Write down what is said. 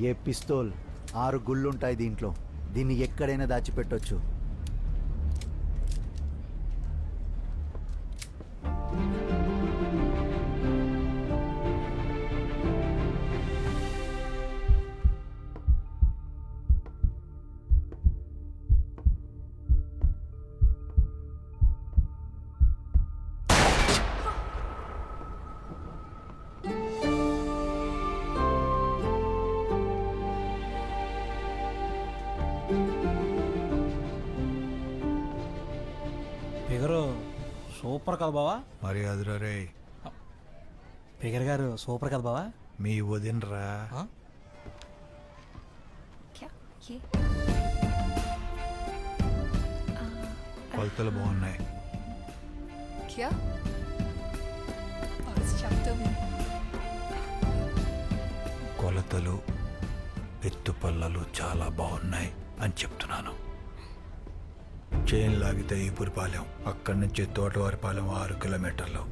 ఏ pistol 6 గుళ్ళుంటాయి దీంట్లో. దీన్ని ఎక్కడైనా దాచిపెట్టొచ్చు. ఫిగరు సూపర్ కదా బావా. మరి అదిరా రే, ఫిగర్ గారు సూపర్ కదా బావా. మీ వదినరా. కొలతలు బాగున్నాయి. కొలతలు ఎత్తుపల్లలు చాలా బాగున్నాయి అని చెప్తున్నాను. చైన్ లాగితే ఈపురిపాలెం, అక్కడి నుంచి తోటవారిపాలెం 6 కిలోమీటర్లు.